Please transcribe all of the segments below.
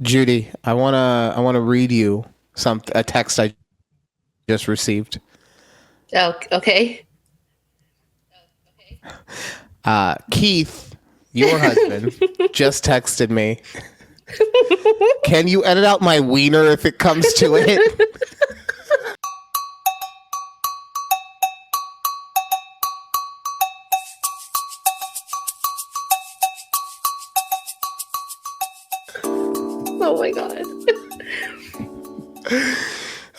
Judy, I wanna read you a text I just received. Oh, okay. Keith, your husband, just texted me. Can you edit out my wiener if it comes to it? Oh my god.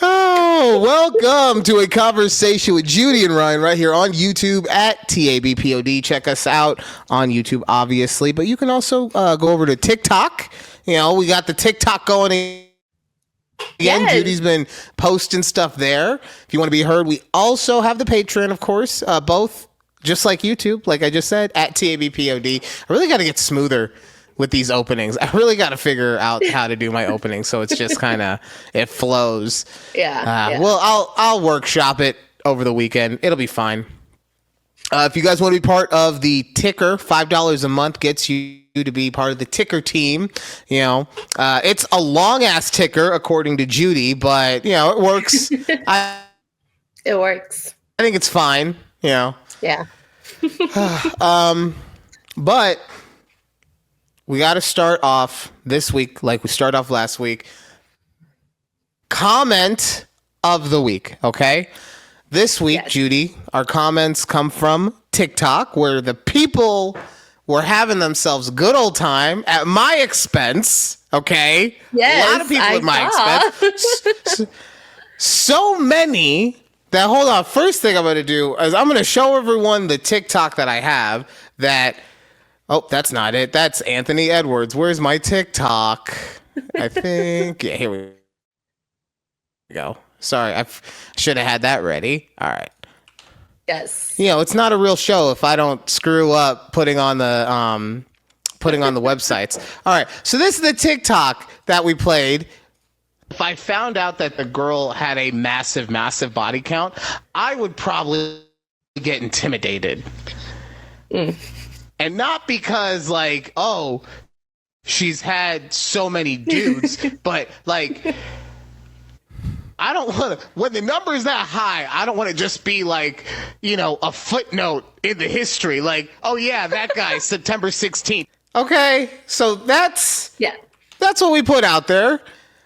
Oh, welcome to a conversation with Judy and Ryan right here on YouTube at TABPOD. Check us out on YouTube, obviously, but you can also go over to TikTok. You know, we got the TikTok going again. Yes. Judy's been posting stuff there. If you want to be heard, we also have the Patreon, of course, both just like YouTube, like I just said, at TABPOD. I really got to get smoother with these openings. I really got to figure out how to do my opening so it's just kind of, it flows. Yeah. Well, I'll workshop it over the weekend. It'll be fine. If you guys want to be part of the ticker, $5 a month gets you to be part of the ticker team. You know, it's a long ass ticker according to Judy, but you know, it works. It works. I think it's fine, you know. Yeah. But we got to start off this week like we started off last week. Comment of the week, okay? This week, yes. Judy, our comments come from TikTok, where the people were having themselves a good old time at my expense, okay? Yes, a lot of people at my expense. So many that, hold on, first thing I'm going to do is I'm going to show everyone the TikTok that I have that... Oh, that's not it. That's Anthony Edwards. Where's my TikTok? I think. Yeah, here we go. Sorry, I should have had that ready. All right. Yes. You know, it's not a real show if I don't screw up putting on the websites. All right. So this is the TikTok that we played. If I found out that the girl had a massive, massive body count, I would probably get intimidated. And not because, like, oh, she's had so many dudes, but, like, I don't want to, when the number is that high, I don't want to just be, like, you know, a footnote in the history. Like, oh, yeah, that guy, September 16th. Okay, so that's what we put out there.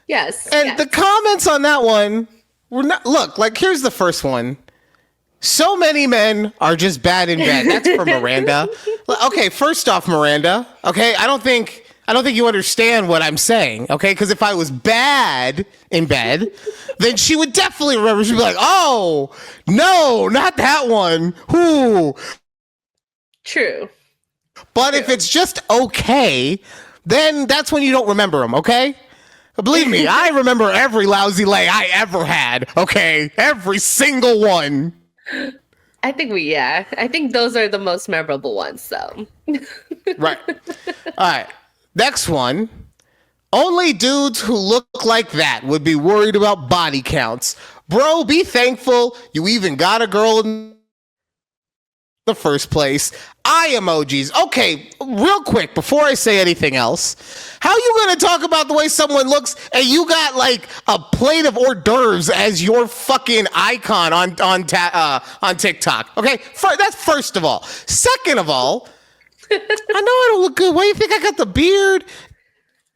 Yes. And the comments on that one were not, look, like, here's the first one. So many men are just bad in bed. That's for Miranda. Okay, first off, Miranda. Okay, I don't think you understand what I'm saying. Okay, because if I was bad in bed, then she would definitely remember. She'd be like, "Oh no, not that one." Who? True. But if it's just okay, then that's when you don't remember them. Okay. Believe me, I remember every lousy lay I ever had. Okay, every single one. I think those are the most memorable ones, so. Right. All right. Next one. Only dudes who look like that would be worried about body counts. Bro, be thankful you even got a girl in the first place. Eye emojis. Okay, real quick, before I say anything else, how you gonna talk about the way someone looks and you got like a plate of hors d'oeuvres as your fucking icon on TikTok? Okay, that's first of all. Second of all, I know I don't look good. Why do you think I got the beard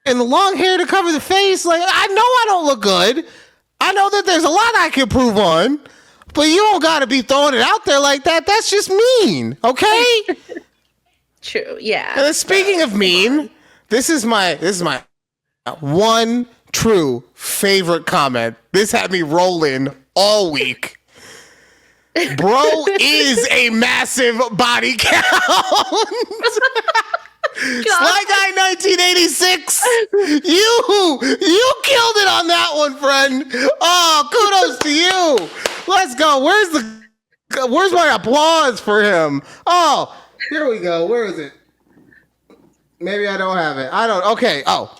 and the long hair to cover the face? Like, I know I don't look good. I know that there's a lot I can prove on. But you don't gotta be throwing it out there like that. That's just mean, okay? True, yeah. And then speaking of mean, this is my one true favorite comment. This had me rolling all week. Bro is a massive body count. Sly Guy 1986. You killed it on that one, friend. Oh, kudos to you. Let's go. Where's my applause for him? Oh, here we go. Where is it? Maybe I don't have it. Okay. Oh,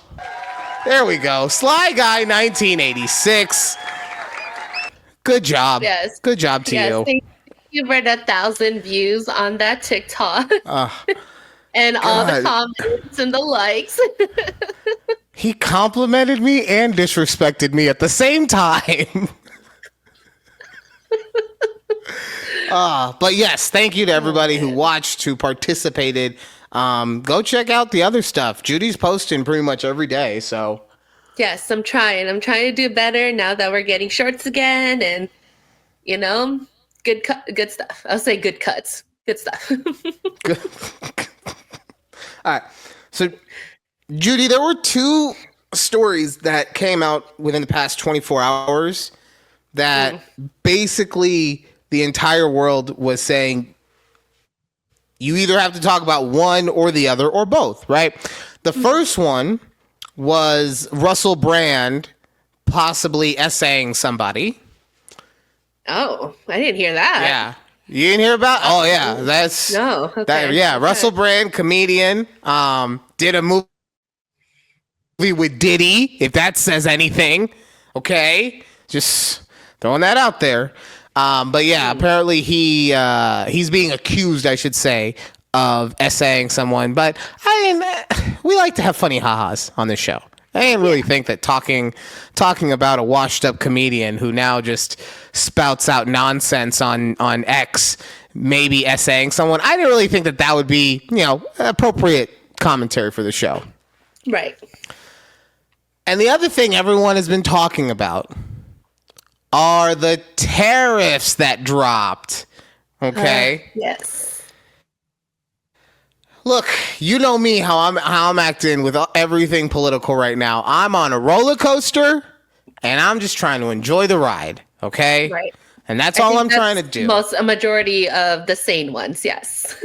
there we go. Sly Guy 1986. Good job. Yes. Good job to you. Thank you for the 1,000 views on that TikTok. And all the comments and the likes. He complimented me and disrespected me at the same time. But yes, thank you to everybody who watched, who participated. Go check out the other stuff. Judy's posting pretty much every day, so. Yes, I'm trying. I'm trying to do better now that we're getting shorts again, and good stuff. I'll say good cuts. Good stuff. Good. All right. So, Judy, there were two stories that came out within the past 24 hours that basically the entire world was saying you either have to talk about one or the other or both, right? The first one was Russell Brand possibly essaying somebody. Oh, I didn't hear that. Yeah. You didn't hear about? Oh, yeah. That's no. Okay. Yeah. Okay. Russell Brand, comedian, did a movie with Diddy, if that says anything. Okay. Just throwing that out there. But yeah, apparently he's being accused, I should say, of essaying someone. But we like to have funny ha-has on this show. I didn't really think that talking about a washed up comedian who now just spouts out nonsense on X, maybe essaying someone. I didn't really think that would be, appropriate commentary for the show. Right. And the other thing everyone has been talking about are the tariffs that dropped. Okay. Yes. Look, you know me, how I'm acting with everything political right now. I'm on a roller coaster, and I'm just trying to enjoy the ride. Okay. Right. And that's all I'm trying to do. A majority of the sane ones, yes.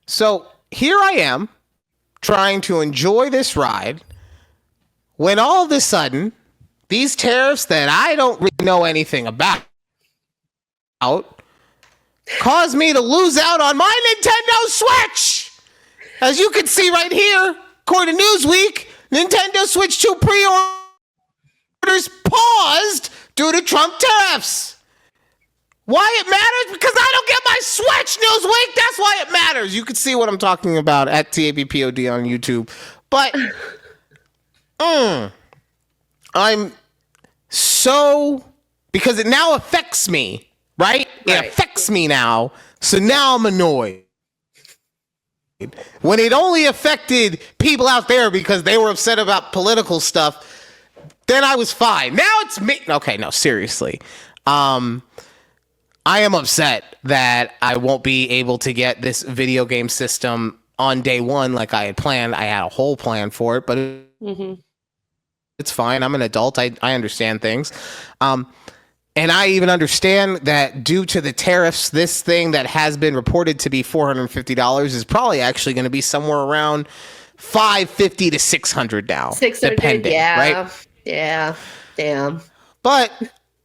So here I am trying to enjoy this ride when all of a sudden these tariffs that I don't really know anything about cause me to lose out on my Nintendo Switch. As you can see right here, according to Newsweek, Nintendo Switch 2 pre-orders paused due to Trump tariffs. Why it matters? Because I don't get my Switch, Newsweek. That's why it matters. You can see what I'm talking about at TABPOD on YouTube. But I'm so, because it now affects me. Right? It affects me now. So now I'm annoyed. When it only affected people out there because they were upset about political stuff, then I was fine. Now it's me. Okay, no, seriously. I am upset that I won't be able to get this video game system on day one like I had planned. I had a whole plan for it, but it's fine. I'm an adult. I understand things. And I even understand that due to the tariffs, this thing that has been reported to be $450 is probably actually going to be somewhere around $550 to $600 now. $600, yeah. Right? Yeah, damn. But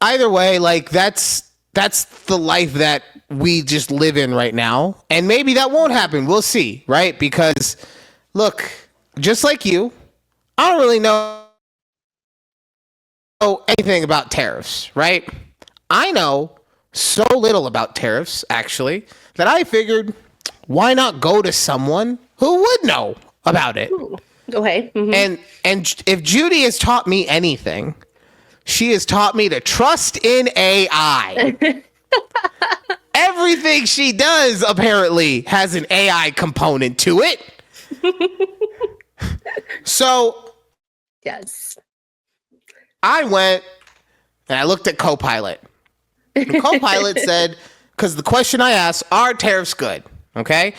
either way, like that's the life that we just live in right now. And maybe that won't happen. We'll see, right? Because, look, just like you, I don't really know anything about tariffs, right? I know so little about tariffs, actually, that I figured, why not go to someone who would know about it? Okay. And if Judy has taught me anything, she has taught me to trust in AI. Everything she does apparently has an AI component to it. So, yes. I went and I looked at Copilot. And Copilot said, because the question I asked, are tariffs good? Okay.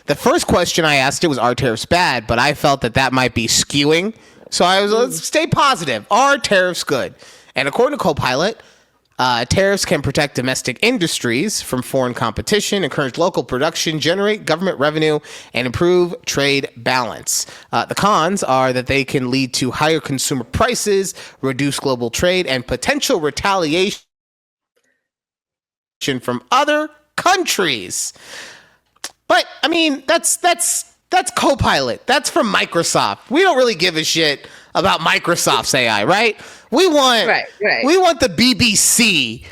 The first question I asked it was, are tariffs bad? But I felt that might be skewing. So I was, let's stay positive. Are tariffs good? And according to Copilot, tariffs can protect domestic industries from foreign competition, encourage local production, generate government revenue, and improve trade balance. The cons are that they can lead to higher consumer prices, reduce global trade, and potential retaliation from other countries. But I mean, that's Copilot. That's from Microsoft. We don't really give a shit about Microsoft's AI, right? We want the BBC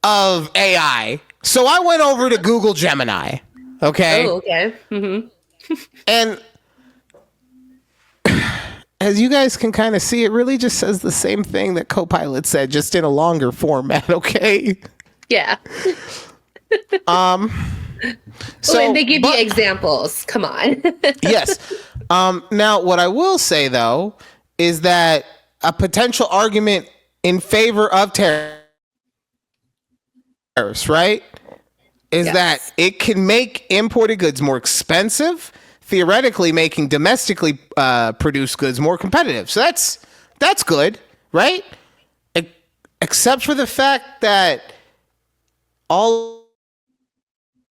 of AI. So I went over to Google Gemini. Okay. Oh, okay. And as you guys can kind of see, it really just says the same thing that Copilot said, just in a longer format. Okay. Yeah. So and they give you examples. Come on. Yes. Now, what I will say though is that a potential argument in favor of tariffs, right, is that it can make imported goods more expensive, theoretically making domestically produced goods more competitive. So that's good, right? Except for the fact that all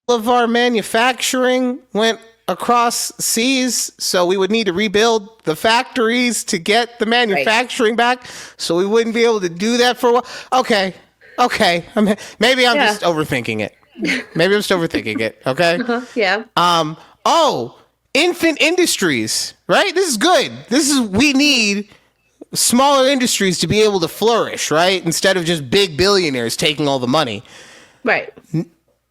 of our manufacturing went across seas, so we would need to rebuild the factories to get the manufacturing back, so we wouldn't be able to do that for a while. Okay. Maybe I'm just overthinking it. Okay. Yeah. Infant industries, right? This is good. We need smaller industries to be able to flourish, right? Instead of just big billionaires taking all the money. Right.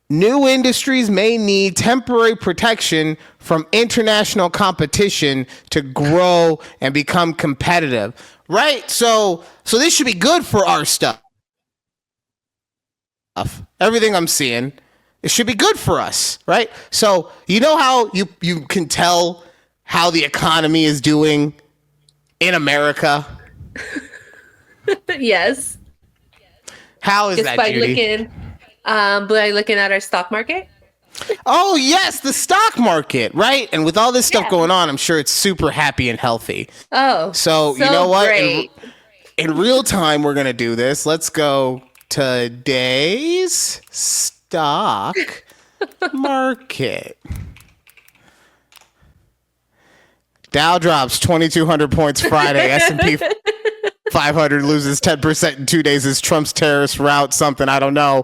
New industries may need temporary protection from international competition to grow and become competitive, right? So this should be good for our stuff. Everything I'm seeing, it should be good for us, right? So you know how you can tell how the economy is doing in America? Yes. How is that, Judy? By looking at our stock market. Oh, yes, the stock market, right? And with all this stuff going on, I'm sure it's super happy and healthy. Oh, so you know what? Great. In real time, we're going to do this. Let's go today's stock market. Dow drops 2,200 points Friday. S&P 500 loses 10% in 2 days as Trump's terrorist route something. I don't know.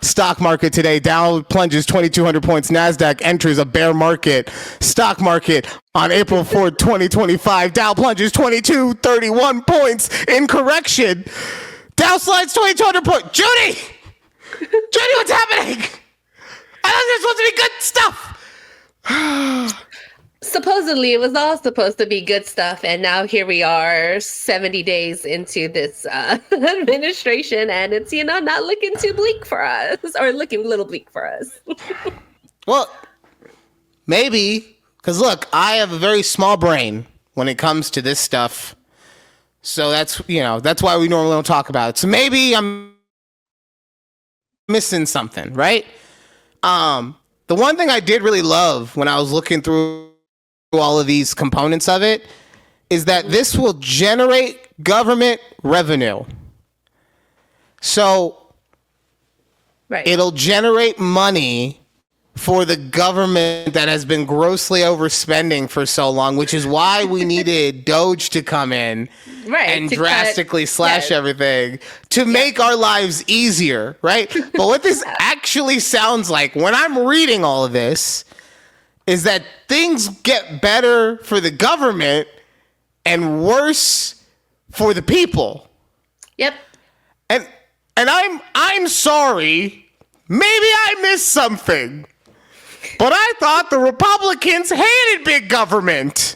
Stock market today. Dow plunges 2,200 points. NASDAQ enters a bear market. Stock market on April 4th, 2025. Dow plunges 2,231 points in correction. Dow slides 2,200 points. Judy, what's happening? I thought this was supposed to be good stuff. Supposedly, it was all supposed to be good stuff, and now here we are 70 days into this administration, and it's, not looking too bleak for us, or looking a little bleak for us. Well, maybe, because look, I have a very small brain when it comes to this stuff, so that's why we normally don't talk about it. So maybe I'm missing something, right? The one thing I did really love when I was looking through all of these components of it is that this will generate government revenue. So it'll generate money for the government that has been grossly overspending for so long, which is why we needed Doge to come in and drastically slash everything to make our lives easier, right? But what this actually sounds like when I'm reading all of this is that things get better for the government and worse for the people. Yep. And I'm sorry, maybe I missed something, but I thought the Republicans hated big government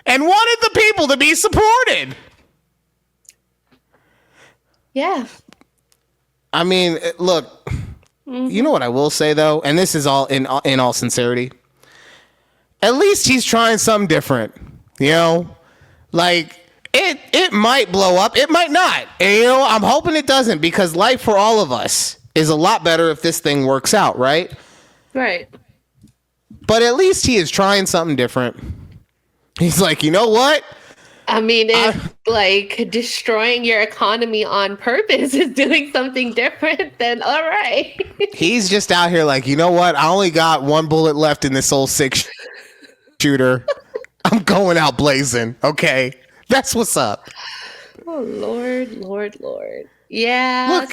and wanted the people to be supported. Yeah. I mean, look, you know what I will say though, and this is all in all sincerity. At least he's trying something different, like it might blow up. It might not. And, I'm hoping it doesn't, because life for all of us is a lot better if this thing works out. Right. Right. But at least he is trying something different. He's like, you know what? I mean, if destroying your economy on purpose is doing something different, then all right. He's just out here like, you know what? I only got one bullet left in this old six shooter. I'm going out blazing. Okay. That's what's up. Oh, Lord. Yeah.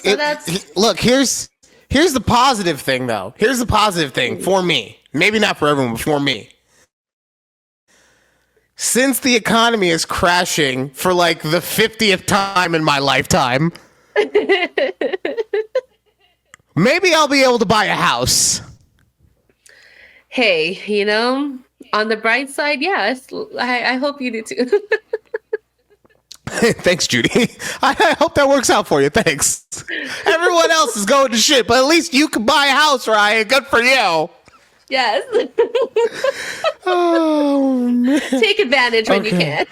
Look, here's the positive thing though. Here's the positive thing for me. Maybe not for everyone, but for me. Since the economy is crashing for like the 50th time in my lifetime, maybe I'll be able to buy a house. Hey, on the bright side, yes, I hope you do too. Thanks, Judy. I hope that works out for you. Thanks. Everyone else is going to shit, but at least you can buy a house, Ryan. Good for you. Yes. Oh, man. Take advantage when you can.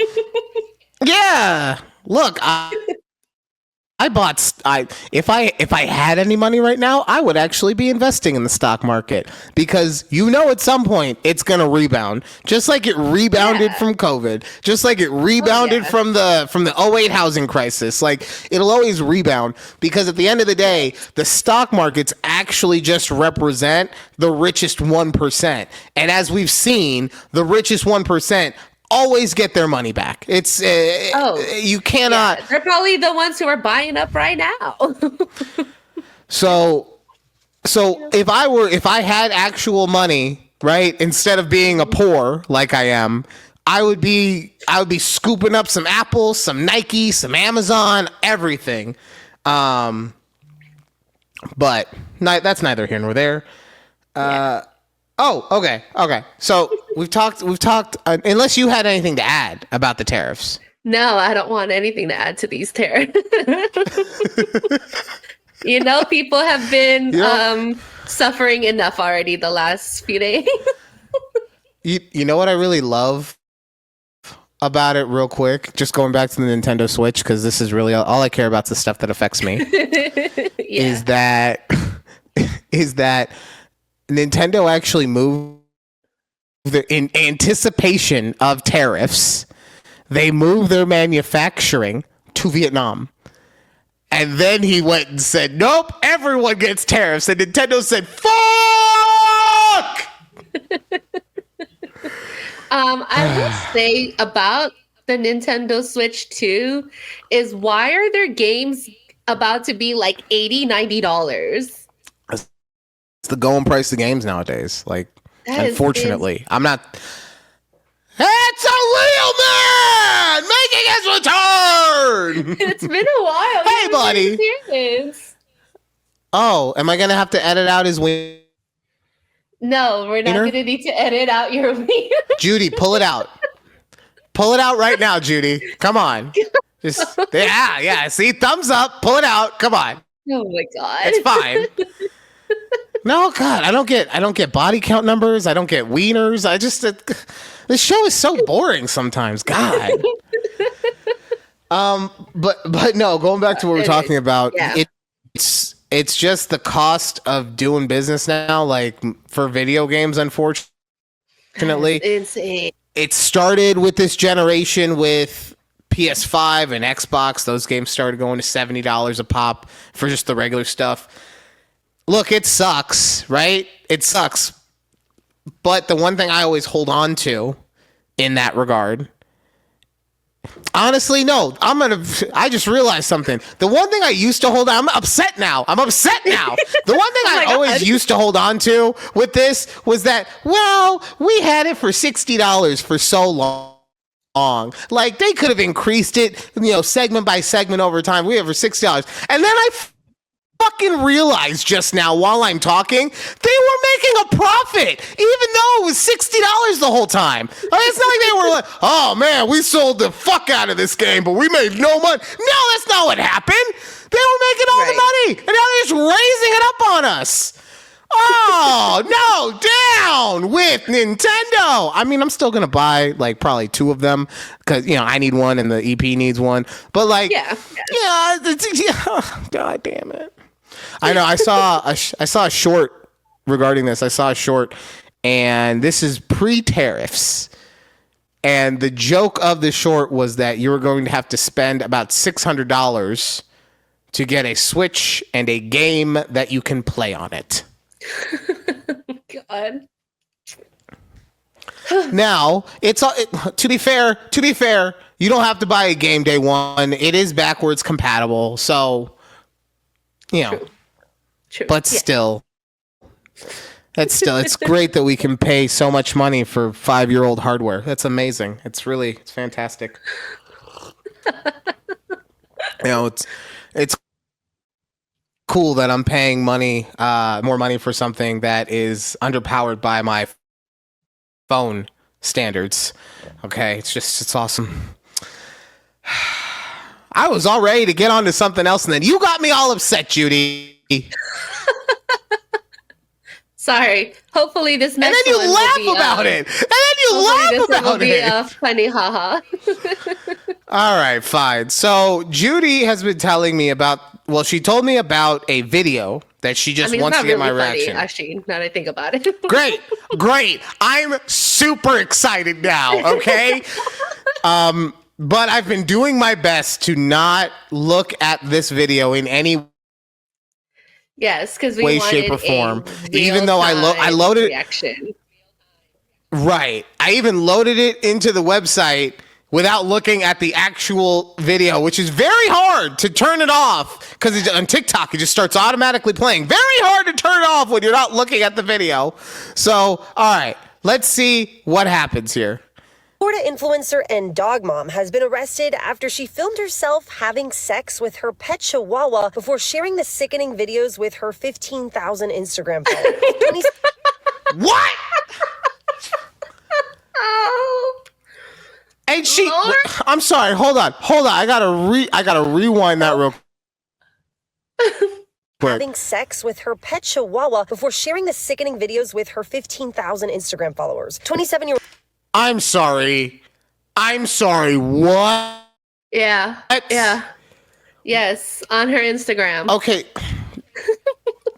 Yeah. Look, if I had any money right now, I would actually be investing in the stock market because at some point it's gonna rebound, just like it rebounded from COVID, just like it rebounded from the '08 housing crisis. Like it'll always rebound because at the end of the day, the stock markets actually just represent the richest 1%, and as we've seen, the richest 1% always get their monay back. It's you cannot. Yeah, they're probably the ones who are buying up right now. So if I had actual money, right, instead of being a poor like I am, I would be scooping up some Apple, some Nike, some Amazon, everything. But that's neither here nor there. Oh, okay. So we've talked. Unless you had anything to add about the tariffs. No, I don't want anything to add to these tariffs. People have been suffering enough already the last few days. You know what I really love about it, real quick? Just going back to the Nintendo Switch, because this is really all I care about. Is the stuff that affects me. Is that Nintendo actually moved in anticipation of tariffs. They moved their manufacturing to Vietnam. And then he went and said, nope, everyone gets tariffs. And Nintendo said, fuck! I will say about the Nintendo Switch 2 is why are their games about to be like $80, $90? It's the going price of games nowadays. Like, unfortunately, I'm not. It's a real man making his return. It's been a while. Hey, buddy. Oh, am I gonna have to edit out his wiener? No, we're not gonna need to edit out your wiener. Judy, pull it out. Pull it out right now, Judy. Come on. Just yeah. See, thumbs up. Pull it out. Come on. Oh my god. It's fine. No, God, I don't get body count numbers. I don't get wieners. This show is so boring sometimes. God. But no, going back to what we're talking about, it's just the cost of doing business now. Like for video games, unfortunately, it's insane. It started with this generation with PS5 and Xbox. Those games started going to $70 a pop for just the regular stuff. Look, it sucks, right? It sucks. But the one thing I always hold on to in that regard, honestly, no, I just realized something. The one thing I used to hold on, I'm upset now. The one thing I always used to hold on to with this was that, well, we had it for $60 for so long. Like they could have increased it, segment by segment over time. We have for $60. And then I fucking realized just now while I'm talking, they were making a profit, even though it was $60 the whole time. It's not like they were like, oh man, we sold the fuck out of this game, but we made no money. No, that's not what happened. They were making all the money, and now they're just raising it up on us. Oh, no, down with Nintendo. I mean, I'm still going to buy like probably two of them because, I need one and the EP needs one. But like, yeah, God damn it. I know. I saw a short regarding this. I saw a short, and this is pre-tariffs. And the joke of the short was that you were going to have to spend about $600 to get a Switch and a game that you can play on it. God. Now, to be fair, you don't have to buy a game day one. It is backwards compatible, so True. But still, it's great that we can pay so much money for 5-year-old hardware. That's amazing. It's fantastic. It's cool that I'm paying more money for something that is underpowered by my phone standards. Okay, it's awesome. I was all ready to get on to something else, and then you got me all upset, Judy. Sorry. Hopefully this next And then one you will laugh be, about it. And then you hopefully laugh this one will about be it. a funny haha. All right, fine. So Judy has been telling me about, well, she told me about a video that she just wants to get my reaction. Actually, now that I think about it. Great. I'm super excited now, okay? But I've been doing my best to not look at this video in any Yes, because we way, wanted shape, or form. a Even though I loaded reaction. Right. I even loaded it into the website without looking at the actual video, which is very hard to turn it off because on TikTok, it just starts automatically playing. Very hard to turn it off when you're not looking at the video. So, all right, let's see what happens here. Florida influencer and dog mom has been arrested after she filmed herself having sex with her pet chihuahua before sharing the sickening videos with her 15,000 Instagram followers. What? Oh, And she, Lord. I'm sorry, hold on. I gotta rewind that real quick. Having sex with her pet chihuahua before sharing the sickening videos with her 15,000 Instagram followers. 27-year-old. I'm sorry, what? yeah. What? Yeah. Yes, on her Instagram. Okay.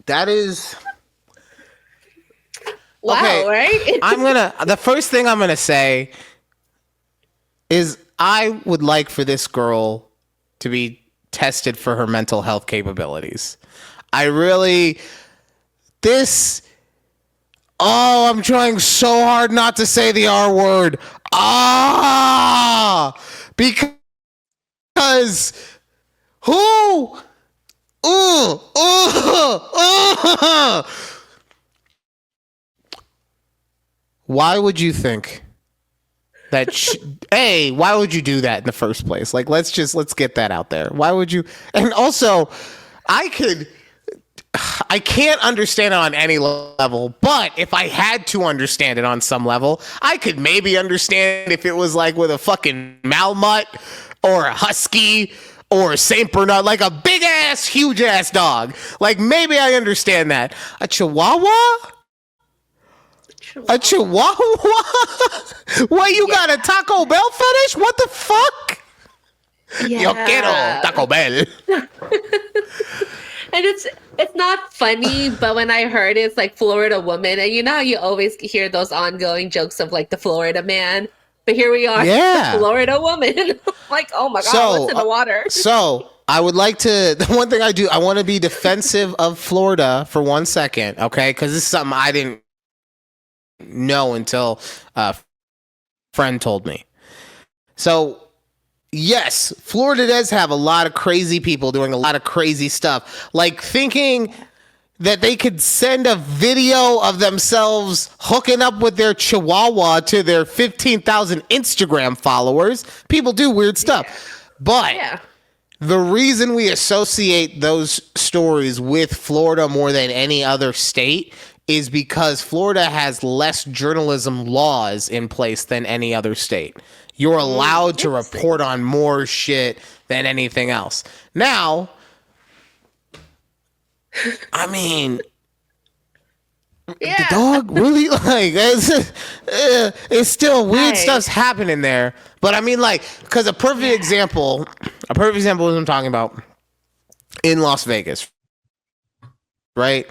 That is... Wow, okay. right? The first thing I'm gonna say is I would like for this girl to be tested for her mental health capabilities. I'm trying so hard not to say the R word. Because who? Why would you think that? Why would you do that in the first place? Like, let's get that out there. Why would you? And also, I can't understand it on any level, but if I had to understand it on some level, I could maybe understand if it was like with a fucking Malmut or a Husky or a Saint Bernard, like a big ass, huge ass dog. Like, maybe I understand that. A Chihuahua? A Chihuahua? What, you got a Taco Bell fetish? What the fuck? Yeah. Yo quiero Taco Bell. And it's not funny, but when I heard it's like Florida woman, and you know how you always hear those ongoing jokes of like the Florida man, but here we are, the Florida woman. Like, oh my God, what's in the water? So I would like to, the one thing I want to be defensive of Florida for 1 second, okay? Because this is something I didn't know until a friend told me. So yes, Florida does have a lot of crazy people doing a lot of crazy stuff, like thinking that they could send a video of themselves hooking up with their chihuahua to their 15,000 Instagram followers. People do weird stuff. But the reason we associate those stories with Florida more than any other state is because Florida has less journalism laws in place than any other state. You're allowed to report on more shit than anything else. Now, I mean, the dog really, like, it's still weird stuff's happening there. But I mean, like, because a perfect example is what I'm talking about in Las Vegas, right?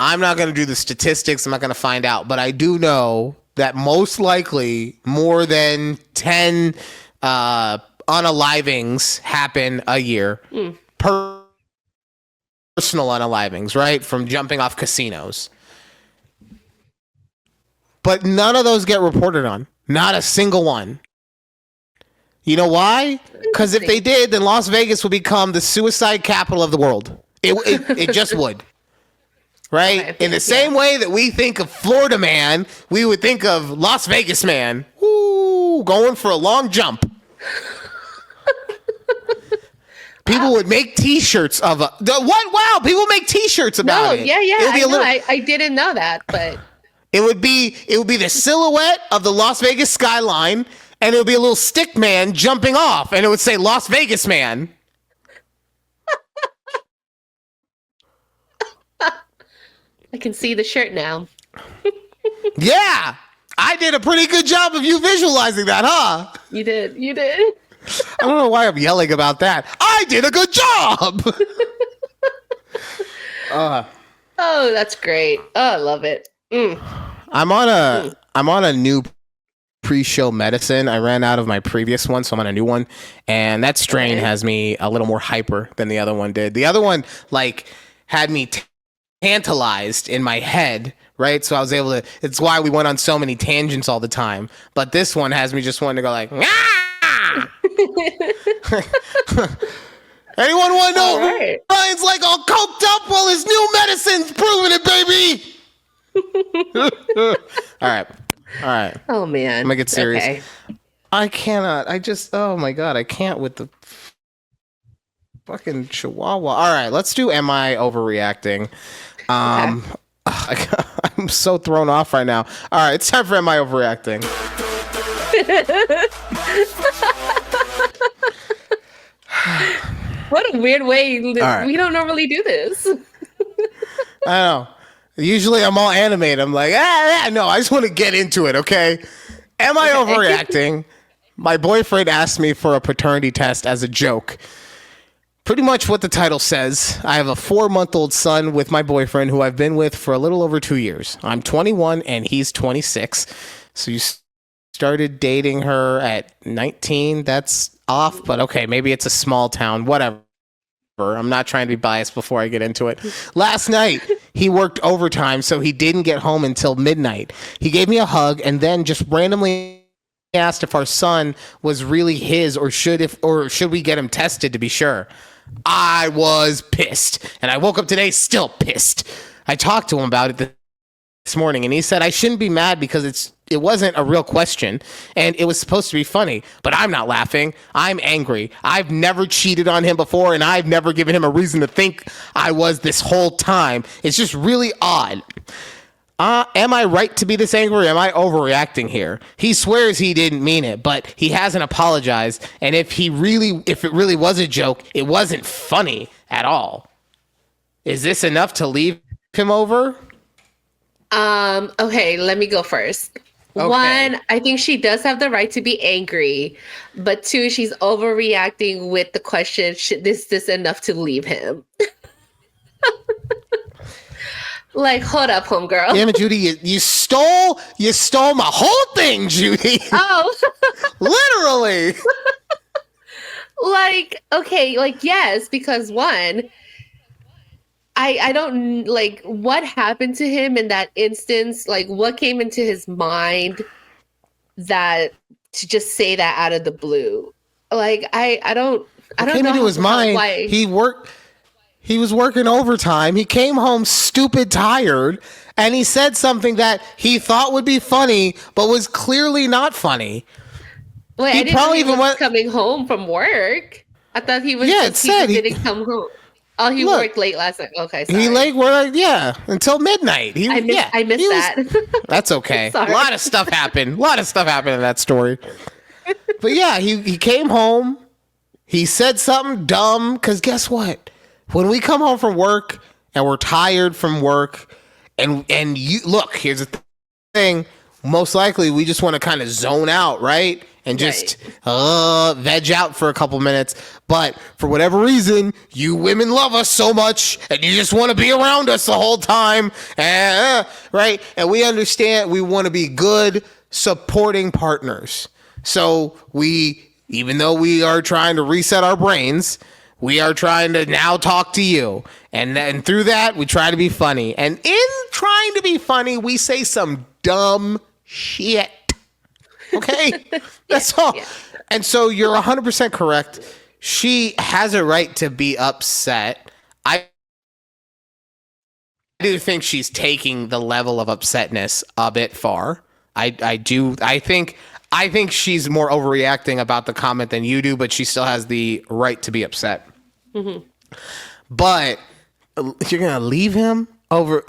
I'm not going to do the statistics. I'm not going to find out. But I do know that most likely more than 10 unalivings happen a year. Personal unalivings, right? From jumping off casinos. But none of those get reported on. Not a single one. You know why? Because if they did, then Las Vegas would become the suicide capital of the world. It just would. Right? Okay, in the same way that we think of Florida man, we would think of Las Vegas man. Woo, going for a long jump. People would make T-shirts of what? Wow, people make T-shirts about it. I didn't know that, but it would be the silhouette of the Las Vegas skyline, and it would be a little stick man jumping off, and it would say Las Vegas man. I can see the shirt now. Yeah, I did a pretty good job of you visualizing that, huh? You did. I don't know why I'm yelling about that. I did a good job. Oh, that's great. Oh, I love it. I'm on a new pre-show medicine. I ran out of my previous one, so I'm on a new one, and that strain has me a little more hyper than the other one did. The other one like had me tantalized in my head, right? So I was able to. It's why we went on so many tangents all the time. But this one has me just wanting to go like, ah! Anyone want to know? Right. Ryan's like all coked up. Well, his new medicine's proving it, baby. All right. Oh man. I'm gonna get serious. Okay. I cannot. Oh my God, I can't with the fucking chihuahua. All right, let's do Am I Overreacting? I'm so thrown off right now. All right, it's time for Am I Overreacting? What a weird way. right. We don't normally do this. I know. Usually I'm all animated. I'm like, no, I just want to get into it, okay? Am I overreacting? My boyfriend asked me for a paternity test as a joke. Pretty much what the title says. I have a 4-month-old son with my boyfriend who I've been with for a little over 2 years. I'm 21 and he's 26. So you started dating her at 19. That's off, but okay, maybe it's a small town, whatever. I'm not trying to be biased before I get into it. Last night, he worked overtime, so he didn't get home until midnight. He gave me a hug and then just randomly asked if our son was really his or should we get him tested to be sure. I was pissed, and I woke up today still pissed. I talked to him about it this morning, and he said I shouldn't be mad because it wasn't a real question, and it was supposed to be funny, but I'm not laughing. I'm angry. I've never cheated on him before, and I've never given him a reason to think I was this whole time. It's just really odd. Am I right to be this angry? Am I overreacting here? He swears he didn't mean it, but he hasn't apologized, and if it really was a joke, it wasn't funny at all. Is this enough to leave him over? Okay, let me go first. Okay. 1, I think she does have the right to be angry, but 2, she's overreacting with the question, should this enough to leave him? Like, hold up, homegirl. Damn it, Judy, you stole my whole thing, Judy. Oh. Literally. Like, okay, like, yes, because 1, I don't like what happened to him in that instance. Like, what came into his mind that to just say that out of the blue? Like, I don't came know into his mind. Why. He was working overtime. He came home stupid tired, and he said something that he thought would be funny, but was clearly not funny. Wait, I didn't know he was coming home from work. I thought he was. Yeah, it said he didn't come home. Oh, he worked late last night. Okay, sorry. He until midnight. I missed that. That's okay. A lot of stuff happened. In that story. But yeah, he came home. He said something dumb, because guess what? When we come home from work and we're tired from work, and you look, here's the thing. Most likely, we just want to kind of zone out, right? And just veg out for a couple minutes. But for whatever reason, you women love us so much, and you just want to be around us the whole time, right? And we understand we want to be good, supporting partners. So even though we are trying to reset our brains, we are trying to now talk to you. And then through that, we try to be funny. And in trying to be funny, we say some dumb shit. Okay? That's all. Yeah. And so you're 100% correct. She has a right to be upset. I do think she's taking the level of upsetness a bit far. I do. I think she's more overreacting about the comment than you do, but she still has the right to be upset. Mm-hmm. But you're going to leave him over?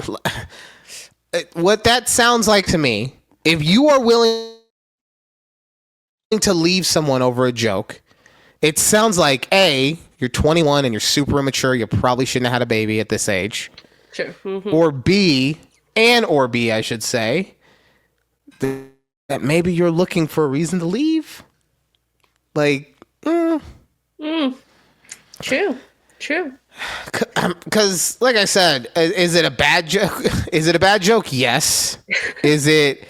What that sounds like to me, if you are willing to leave someone over a joke, it sounds like A, you're 21 and you're super immature. You probably shouldn't have had a baby at this age. Sure. Mm-hmm. Or B, I should say, that maybe you're looking for a reason to leave. Like, True. Because, like I said, is it a bad joke? Is it a bad joke? Yes. Is it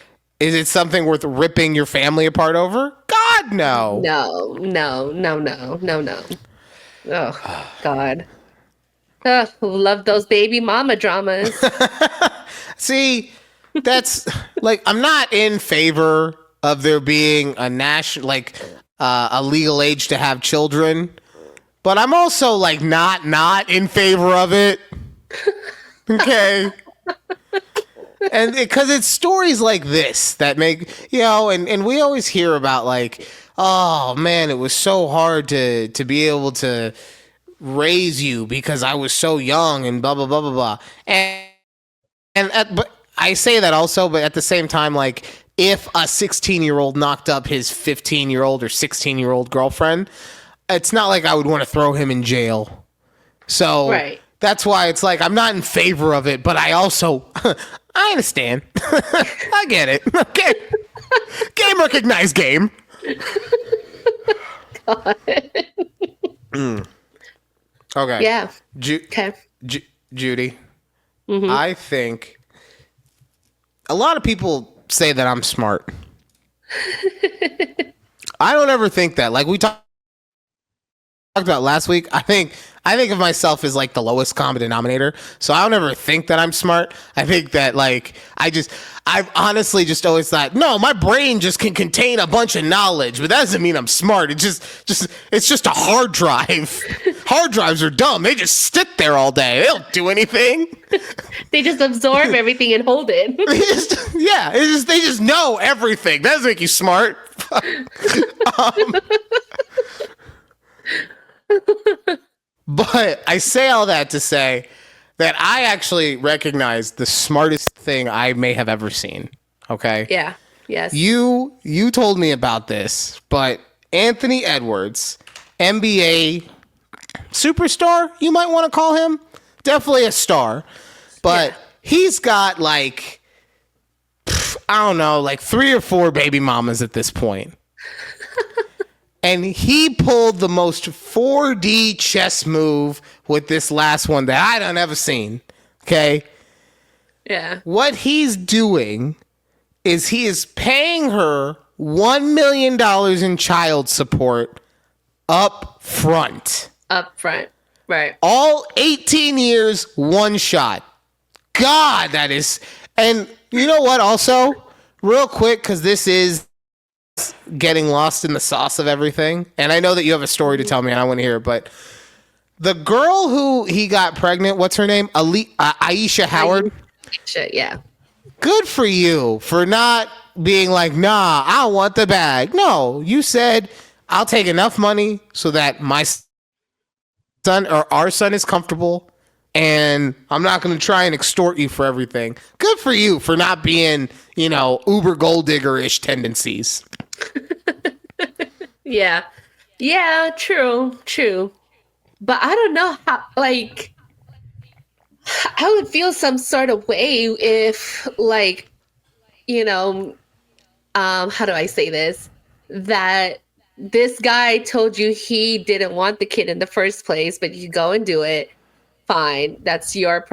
something worth ripping your family apart over? God, no. No. Oh, God. Love those baby mama dramas. See, that's like, I'm not in favor of there being a a legal age to have children, but I'm also like not in favor of it. Okay. And because it's stories like this that make, and we always hear about like, oh man, it was so hard to be able to raise you because I was so young and blah, blah, blah, blah, blah. But I say that also, but at the same time, like, if a 16-year-old knocked up his 15-year-old or 16-year-old girlfriend, it's not like I would want to throw him in jail. So right. That's why it's like I'm not in favor of it, but I also I understand. I get it. Okay. Game recognized game. God. Okay. Yeah. Okay. Judy, I think a lot of people say that I'm smart. I don't ever think that. Like we talked about last week, I think of myself as like the lowest common denominator. So I don't ever think that I'm smart. I think that like I've honestly just always thought, no, my brain just can contain a bunch of knowledge, but that doesn't mean I'm smart. It's just a hard drive. Hard drives are dumb. They just sit there all day. They don't do anything. They just absorb everything and hold it. They just know everything. That doesn't make you smart. But I say all that to say that I actually recognize the smartest thing I may have ever seen. Okay? Yeah. Yes. You told me about this, but Anthony Edwards, NBA superstar, you might want to call him. Definitely a star. But he's got like, I don't know, like 3 or 4 baby mamas at this point. And he pulled the most 4D chess move with this last one that I done ever seen. Okay? Yeah. What he's doing is he is paying her $1 million in child support up front. Up front. Right. All 18 years, one shot. God, that is... And you know what also? Real quick, because this is getting lost in the sauce of everything, and I know that you have a story to tell me and I want to hear it, but the girl who he got pregnant, what's her name? Aisha Howard? Aisha, yeah. Good for you for not being like, nah, I want the bag. No, you said, I'll take enough money so that my son or our son is comfortable, and I'm not going to try and extort you for everything. Good for you for not being, uber gold digger-ish tendencies. Yeah. Yeah, true. But I don't know how, like, I would feel some sort of way if, like, how do I say this? That this guy told you he didn't want the kid in the first place, but you go and do it. Fine. That's your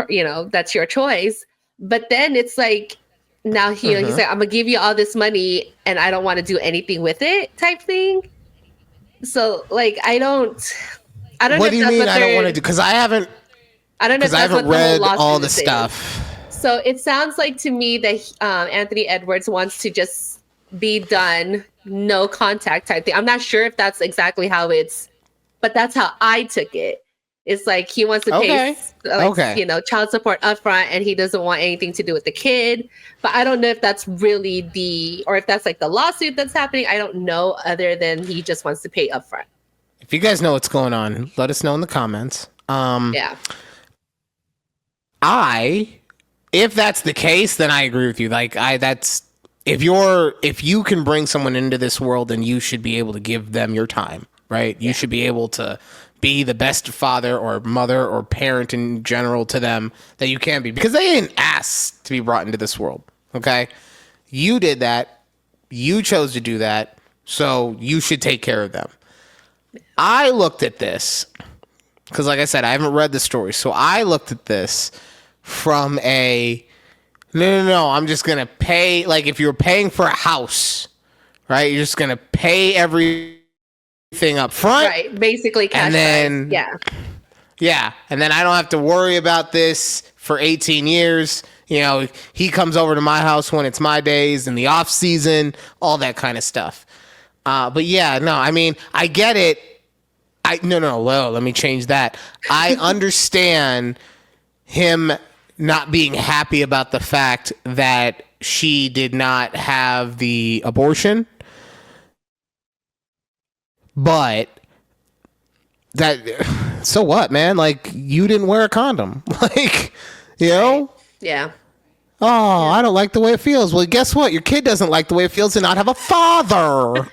choice. But then it's like, now he's like, I'm gonna give you all this money and I don't want to do anything with it type thing. So like, I don't know. What do you mean I don't want to do? Because I haven't read all the stuff. So it sounds like to me that Anthony Edwards wants to just be done, no contact type thing. I'm not sure if that's exactly how but that's how I took it. It's like he wants to pay child support upfront, and he doesn't want anything to do with the kid. But I don't know if that's really or if that's like the lawsuit that's happening. I don't know, other than he just wants to pay upfront. If you guys know what's going on, let us know in the comments. If that's the case, then I agree with you. Like if you can bring someone into this world, then you should be able to give them your time, right? You should be able to be the best father or mother or parent in general to them that you can be, because they didn't ask to be brought into this world. Okay. You did that. You chose to do that. So you should take care of them. I looked at this because, like I said, I haven't read the story. So I looked at this from no, I'm just going to pay. Like, if you're paying for a house, right, you're just going to pay everything up front. Right. Basically cash and then, price. Yeah. Yeah. And then I don't have to worry about this for 18 years. You know, he comes over to my house when it's my days in the off season, all that kind of stuff. But yeah, no, I mean, I get it. Well, let me change that. I understand him not being happy about the fact that she did not have the abortion. But so what, man? Like, you didn't wear a condom. Like, you know? Yeah. Oh, I don't like the way it feels. Well, guess what? Your kid doesn't like the way it feels to not have a father.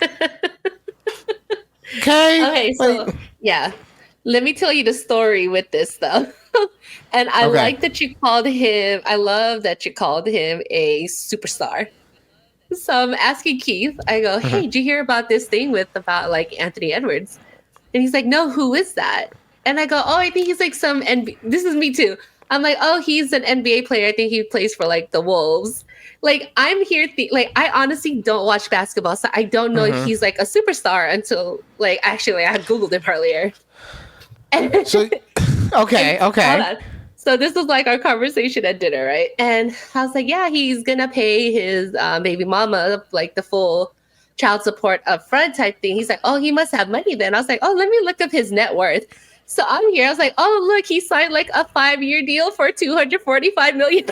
Okay, so yeah, let me tell you the story with this though. And I like that you called him, I love that you called him a superstar. So I'm asking Keith, I go, hey, did you hear about this thing about like Anthony Edwards? And he's like, no, who is that? And I go, oh, I think he's like this is me too. I'm like, oh, he's an NBA player. I think he plays for like the Wolves. Like, I'm here, I honestly don't watch basketball, so I don't know if he's like a superstar until I Googled him earlier. So, okay. So this was like our conversation at dinner, right? And I was like, yeah, he's gonna pay his baby mama like the full child support up front type thing. He's like, oh, he must have money then. I was like, oh, let me look up his net worth. So I'm here. I was like, oh, look, he signed like a 5-year deal for $245 million.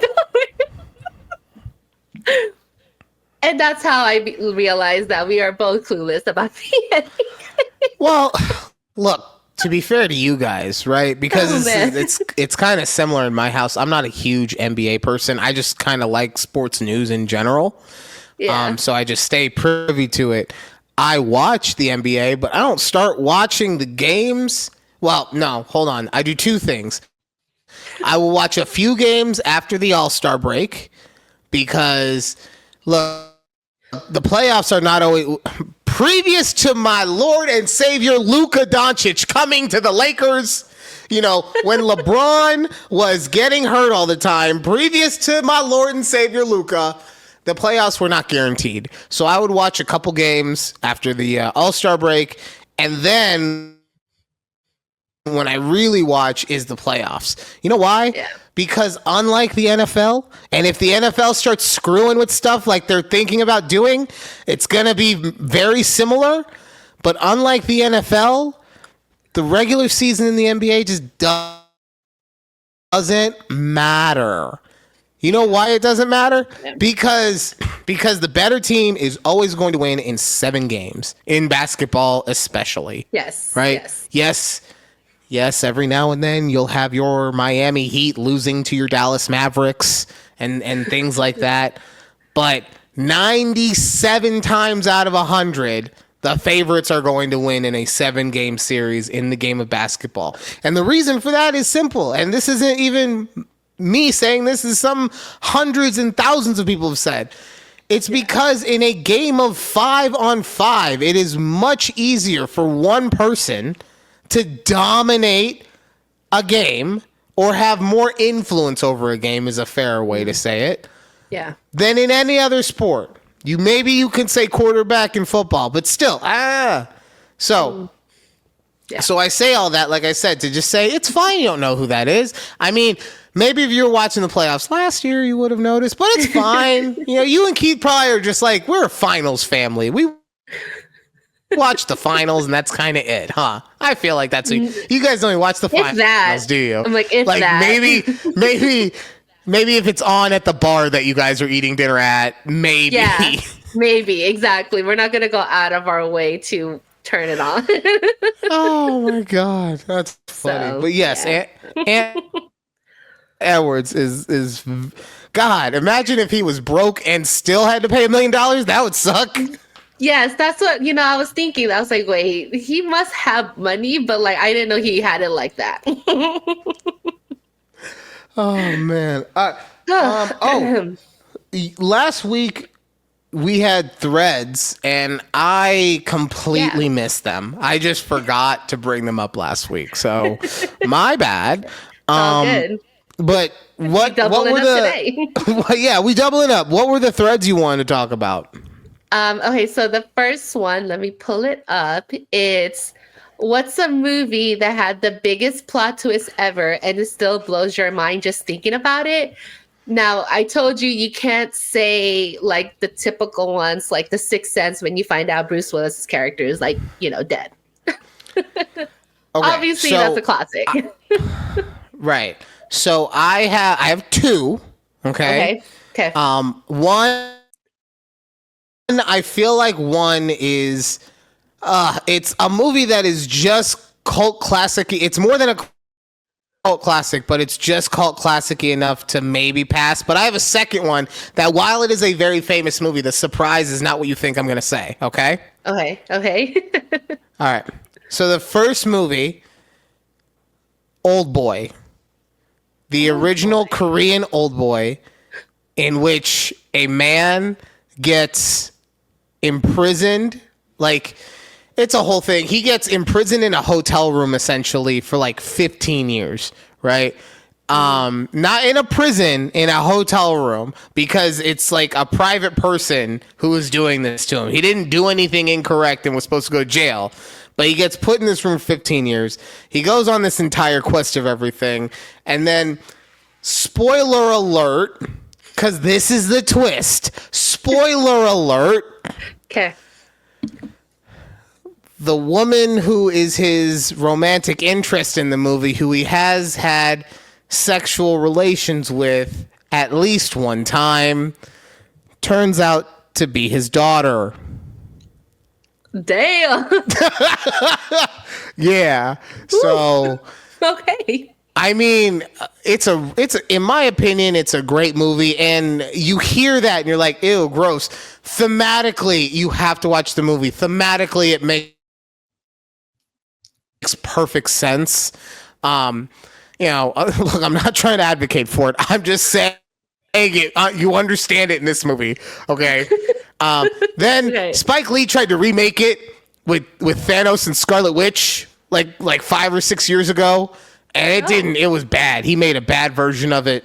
And that's how I realized that we are both clueless about the Well, look, to be fair to you guys, right? Because it's kind of similar in my house. I'm not a huge NBA person. I just kind of like sports news in general. Yeah. So I just stay privy to it. I watch the NBA, but I don't start watching the games. Well, no, hold on. I do two things. I will watch a few games after the All-Star break because, look, the playoffs are not always... Previous to my Lord and Savior Luka Doncic coming to the Lakers, you know, when LeBron was getting hurt all the time, previous to my Lord and Savior Luka, the playoffs were not guaranteed. So I would watch a couple games after the All-Star break, and then when I really watch is the playoffs. You know why? Yeah. Because unlike the NFL, and if the NFL starts screwing with stuff like they're thinking about doing, it's going to be very similar. But unlike the NFL, the regular season in the NBA just doesn't matter. You know why it doesn't matter? Because the better team is always going to win in 7 games, in basketball especially. Yes. Right? Yes, every now and then you'll have your Miami Heat losing to your Dallas Mavericks and things like that. But 97 times out of 100, the favorites are going to win in a 7-game series in the game of basketball. And the reason for that is simple. And this isn't even me saying this, is some hundreds and thousands of people have said. It's because in a game of 5-on-5, it is much easier for one person to dominate a game or have more influence over a game, is a fairer way to say it. Yeah. Than in any other sport. Maybe you can say quarterback in football, but still, So I say all that, like I said, to just say it's fine you don't know who that is. I mean, maybe if you were watching the playoffs last year, you would have noticed, but it's fine. You know, you and Keith probably are just like, we're a finals family. We watch the finals, and that's kind of it, huh? I feel like that's you guys don't even watch the finals, do you? I'm like, maybe if it's on at the bar that you guys are eating dinner at, maybe. Yeah, maybe, exactly. We're not gonna go out of our way to turn it on. Oh my god, that's funny. So, but yes, Edwards is God. Imagine if he was broke and still had to pay $1 million. That would suck. Yes, that's what, I was thinking. I was like, wait, he must have money, but like, I didn't know he had it like that. Oh man. Last week we had threads and I completely missed them. I just forgot to bring them up last week. So my bad. Good. But what were the yeah, we doubling up. What were the threads you wanted to talk about? Okay, so the first one, let me pull it up. It's what's a movie that had the biggest plot twist ever and it still blows your mind just thinking about it? Now, I told you can't say like the typical ones, like The Sixth Sense, when you find out Bruce Willis's character is like, dead. Okay, obviously, that's a classic. Right. So I have two. Okay. One, I feel like one is it's a movie that is just cult classic. It's more than a cult classic, but it's just cult classic enough to maybe pass. But I have a second one that, while it is a very famous movie, the surprise is not what you think I'm going to say. Okay. Okay. All right. So the first movie, Old Boy, the original Korean Old Boy, in which a man gets imprisoned. Like, it's a whole thing. He gets imprisoned in a hotel room essentially for like 15 years, right? Not in a prison, in a hotel room, because it's like a private person who is doing this to him. He didn't do anything incorrect and was supposed to go to jail, but he gets put in this room for 15 years. He goes on this entire quest of everything, and then, spoiler alert, because this is the twist. Spoiler alert. Okay. The woman who is his romantic interest in the movie, who he has had sexual relations with at least one time, turns out to be his daughter. Damn. Yeah. So. Okay. I mean, it's in my opinion, it's a great movie, and you hear that and you're like, ew, gross. Thematically, you have to watch the movie. Thematically, it makes perfect sense. Look, I'm not trying to advocate for it. I'm just saying it. You understand it in this movie, okay? Then okay. Spike Lee tried to remake it with Thanos and Scarlet Witch like 5 or 6 years ago. And it didn't. It was bad. He made a bad version of it.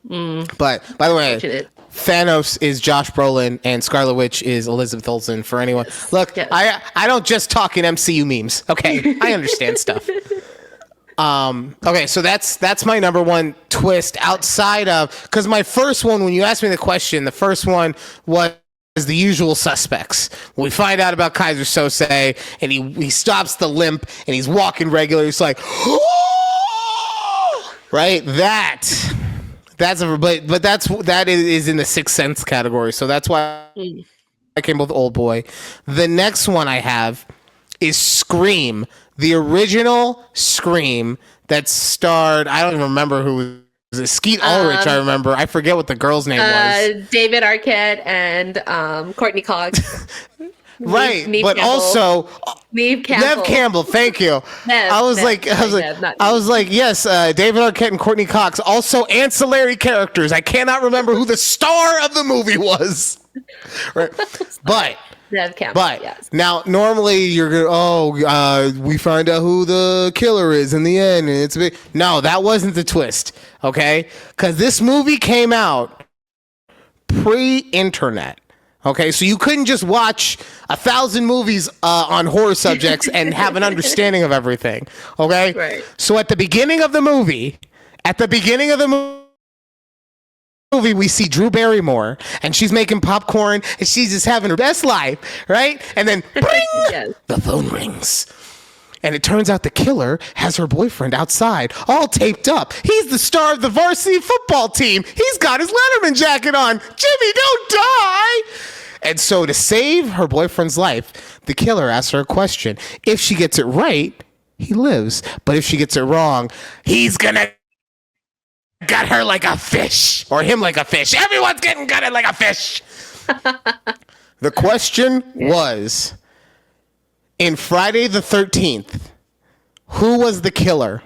But by the way, Thanos is Josh Brolin and Scarlet Witch is Elizabeth Olsen. For anyone, look, I don't just talk in MCU memes. Okay, I understand stuff. Okay, so that's my number one twist outside of, because my first one, when you asked me the question, the first one was The Usual Suspects. When we find out about Kaiser Sose and he stops the limp and he's walking regular, he's like, right? That is in the Sixth Sense category. So that's why I came with Old Boy. The next one I have is Scream, the original Scream that starred, I don't even remember who was it. Skeet Ulrich, I remember. I forget what the girl's name was. David Arquette and Courtney Cox. Right, Neve but Campbell. Also Neve Campbell, thank you. I was like, yes, David Arquette and Courtney Cox, also ancillary characters. I cannot remember who the star of the movie was. Right, but Neve Campbell, yes. Now normally you're gonna, we find out who the killer is in the end, and it's big. No, that wasn't the twist. Okay, because this movie came out pre-internet. Okay, so you couldn't just watch 1,000 movies on horror subjects and have an understanding of everything. Okay, right. So at the beginning of the movie, we see Drew Barrymore, and she's making popcorn, and she's just having her best life, right? And then, bring, yes. The phone rings. And it turns out the killer has her boyfriend outside, all taped up. He's the star of the varsity football team. He's got his Letterman jacket on. Jimmy, don't die! And so to save her boyfriend's life, the killer asks her a question. If she gets it right, he lives. But if she gets it wrong, he's gonna gut her like a fish, or him like a fish. Everyone's getting gutted like a fish. The question was, in Friday the 13th, who was the killer?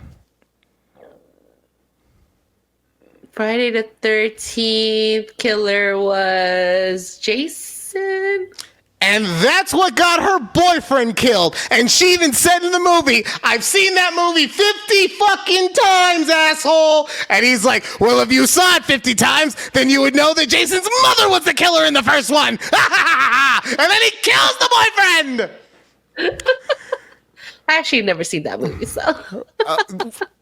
Friday the 13th killer was Jason. And that's what got her boyfriend killed. And she even said in the movie, I've seen that movie 50 fucking times, asshole. And he's like, well, if you saw it 50 times, then you would know that Jason's mother was the killer in the first one. And then he kills the boyfriend. I actually never seen that movie, so.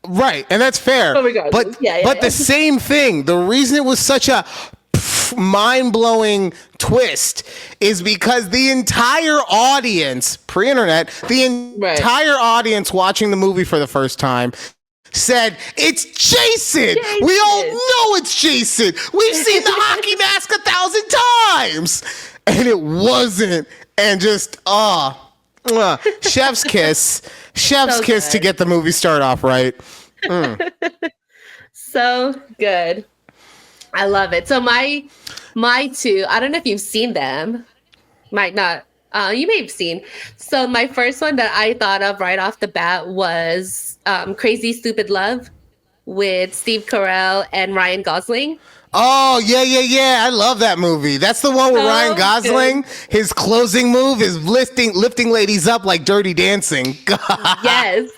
Right, and that's fair. But the same thing, the reason it was such a mind-blowing twist is because the entire audience, pre-internet, the entire audience watching the movie for the first time said, it's Jason! We all know it's Jason! We've seen the hockey mask 1,000 times! And it wasn't. And just, chef's kiss. Chef's kiss to get the movie started off right. So good. I love it. So my two, I don't know if you've seen them. Might not. You may have seen. So my first one that I thought of right off the bat was Crazy Stupid Love with Steve Carell and Ryan Gosling. Oh, yeah. I love that movie. That's the one with Ryan Gosling. His closing move is lifting ladies up like Dirty Dancing. Yes.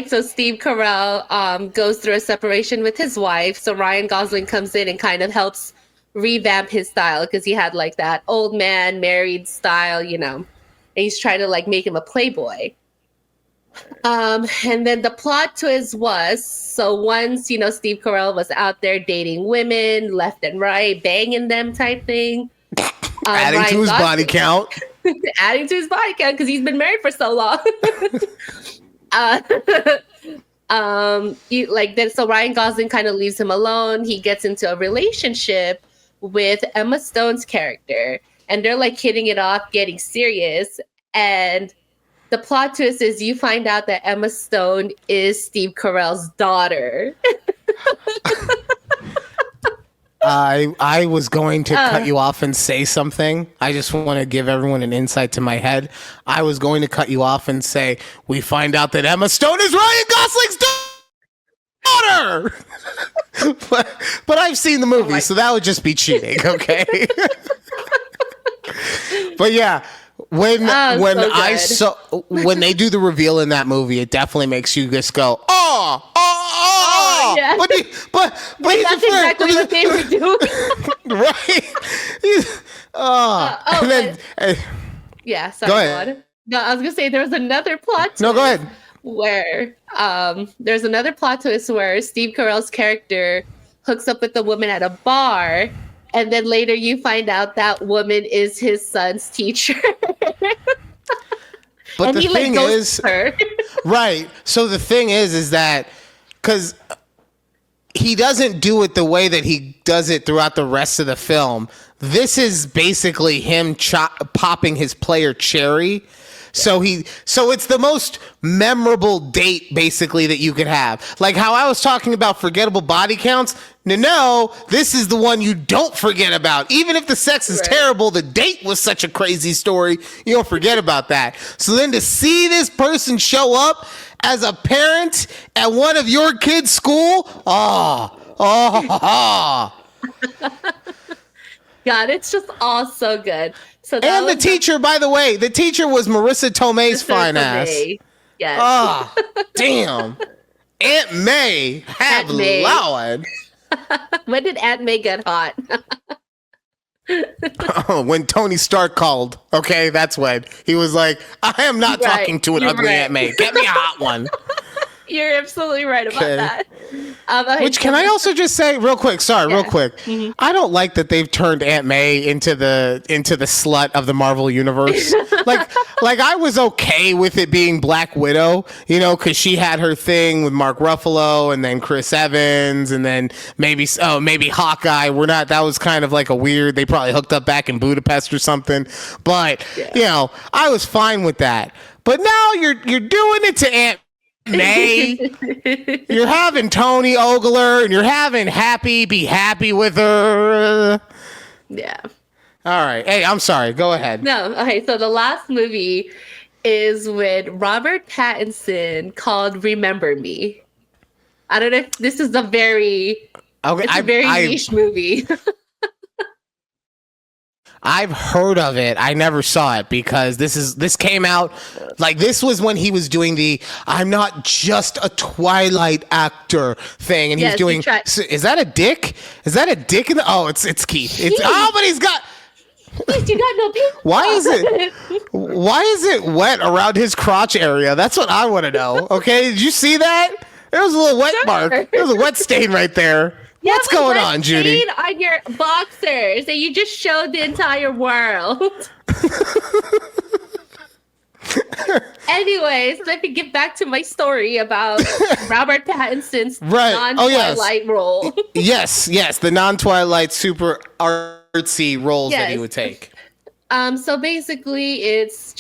So Steve Carell goes through a separation with his wife. So Ryan Gosling comes in and kind of helps revamp his style because he had like that old man married style, and he's trying to like make him a playboy. And then the plot twist was, so once, Steve Carell was out there dating women left and right, banging them type thing. Adding to his body count. Adding to his body count because he's been married for so long. So Ryan Gosling kind of leaves him alone. He gets into a relationship with Emma Stone's character, and they're like hitting it off, getting serious. And the plot twist is you find out that Emma Stone is Steve Carell's daughter. I was going to cut you off and say something. I just want to give everyone an insight to my head. I was going to cut you off and say, we find out that Emma Stone is Ryan Gosling's daughter! but I've seen the movie, so that would just be cheating, okay? But yeah. When they do the reveal in that movie, it definitely makes you just go, yeah. But that's exactly what they were doing. Right? Yeah, sorry. Go ahead. No, I was gonna say there was another plot twist. No, go ahead. Where there's another plot twist where Steve Carell's character hooks up with a woman at a bar. And then later you find out that woman is his son's teacher. But the thing is, right. So the thing is that because he doesn't do it the way that he does it throughout the rest of the film. This is basically him popping his player cherry. So it's the most memorable date basically that you could have. Like how I was talking about forgettable body counts. No, this is the one you don't forget about. Even if the sex is terrible, the date was such a crazy story, you don't forget about that. So then to see this person show up as a parent at one of your kids' school, God, it's just all so good. So and the teacher, by the way, the teacher was Marissa Tomei's fine ass. Yes. Oh, damn. Aunt May have Lord. When did Aunt May get hot? When Tony Stark called. Okay, that's when. He was like, I am not talking to an ugly Aunt May. Get me a hot one. You're absolutely right about that. Which can I also just say real quick? Sorry, real quick. Mm-hmm. I don't like that they've turned Aunt May into the slut of the Marvel universe. like I was okay with it being Black Widow, because she had her thing with Mark Ruffalo and then Chris Evans and then maybe Hawkeye. That was kind of like a weird. They probably hooked up back in Budapest or something. But I was fine with that. But now you're doing it to Aunt May. You're having Tony Ogler, and you're having Happy be happy with her. Yeah. All right. Hey, I'm sorry. Go ahead. No. Okay. So the last movie is with Robert Pattinson called Remember Me. I don't know if this is a very niche movie. I've heard of it. I never saw it because this came out like this was when he was doing the I'm not just a Twilight actor thing, and he was doing. Is that a dick? Is that a dick in the? Oh, it's Keith. But he's got. Keith, you got no pimple. Why is it wet around his crotch area? That's what I want to know. Okay, did you see that? There was a little wet mark. There was a wet stain right there. What's going on, Judy? On your boxers, and you just showed the entire world. Anyways, let me get back to my story about Robert Pattinson's non-Twilight role. yes, the non-Twilight super artsy roles that he would take. So basically, it's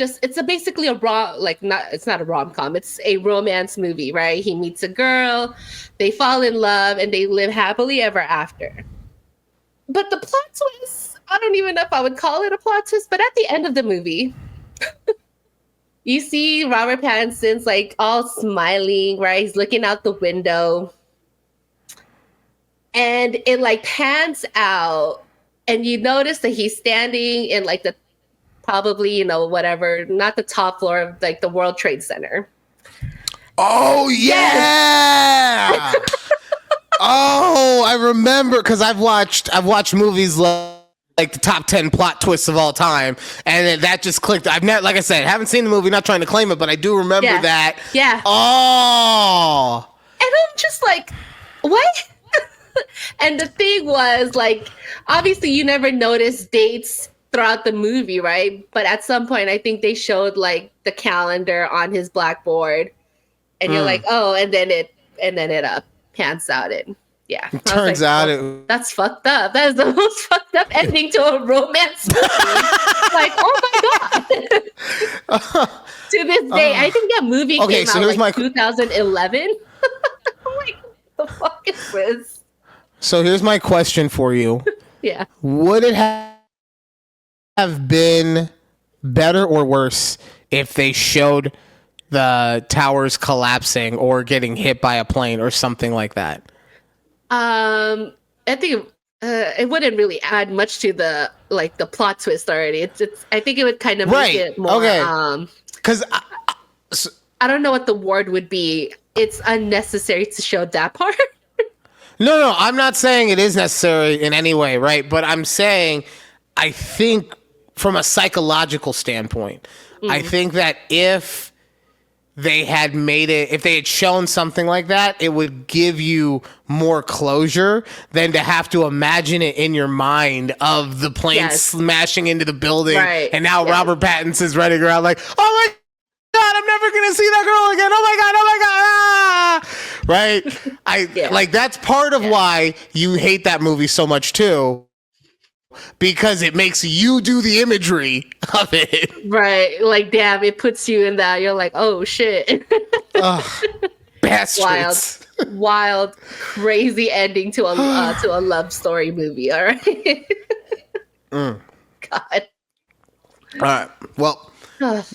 basically it's not a rom-com. It's a romance movie, right? He meets a girl, they fall in love, and they live happily ever after. But the plot twist, I don't even know if I would call it a plot twist, but at the end of the movie, you see Robert Pattinson's like all smiling, right? He's looking out the window, and it like pans out, and you notice that he's standing in like the probably, whatever, not the top floor of like the World Trade Center. Oh yeah. Oh, I remember because I've watched movies like the top 10 plot twists of all time, and that just clicked. I've never, like I said, haven't seen the movie, not trying to claim it, but I do remember that. Yeah. Oh. And I'm just like, what? And the thing was, like, obviously you never notice dates throughout the movie, right? But at some point, I think they showed like the calendar on his blackboard, and you're like, oh, and then it pans out, and yeah, it turns out that's fucked up. That is the most fucked up ending to a romance movie. Like, oh my god. To this day, I think that movie came out like 2011. I'm like, what the fuck is this? So here's my question for you. Yeah. Would it have been better or worse if they showed the towers collapsing or getting hit by a plane or something like that? I think it wouldn't really add much to the plot twist already. It's I think it would kind of make it more because I don't know what the word would be. It's unnecessary to show that part. No, I'm not saying it is necessary in any way, right? But I'm saying I think from a psychological standpoint, I think that if they had made it, if they had shown something like that, it would give you more closure than to have to imagine it in your mind of the plane smashing into the building. Right. And now Robert Pattinson's running around like, oh my God, I'm never going to see that girl again. Oh my God. Right. Like that's part of why you hate that movie so much too. Because it makes you do the imagery of it. Right. Like, damn, it puts you in that. You're like, oh, shit. Bastards. Wild, crazy ending to a love story movie. All right. God. All right. Well,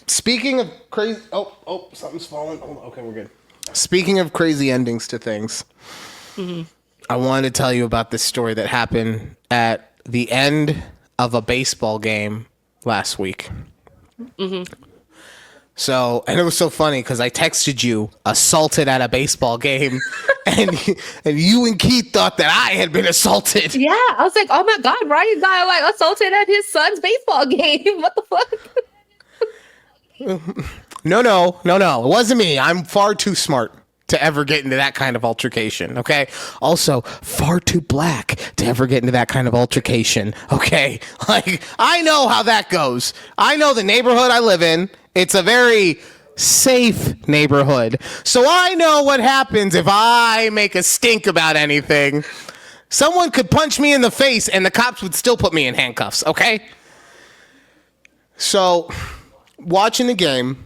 speaking of crazy... Oh, something's falling. Hold on. Okay, we're good. Speaking of crazy endings to things, I wanted to tell you about this story that happened at the end of a baseball game last week. So, and it was so funny because I texted you assaulted at a baseball game and you and Keith thought that I had been assaulted. Yeah. I was like, oh my God, Ryan got like assaulted at his son's baseball game. What the fuck? No. It wasn't me. I'm far too smart to ever get into that kind of altercation, okay? Also, far too black to ever get into that kind of altercation, okay? Like, I know how that goes. I know the neighborhood I live in. It's a very safe neighborhood. So I know what happens if I make a stink about anything. Someone could punch me in the face and the cops would still put me in handcuffs, okay? So, watching the game,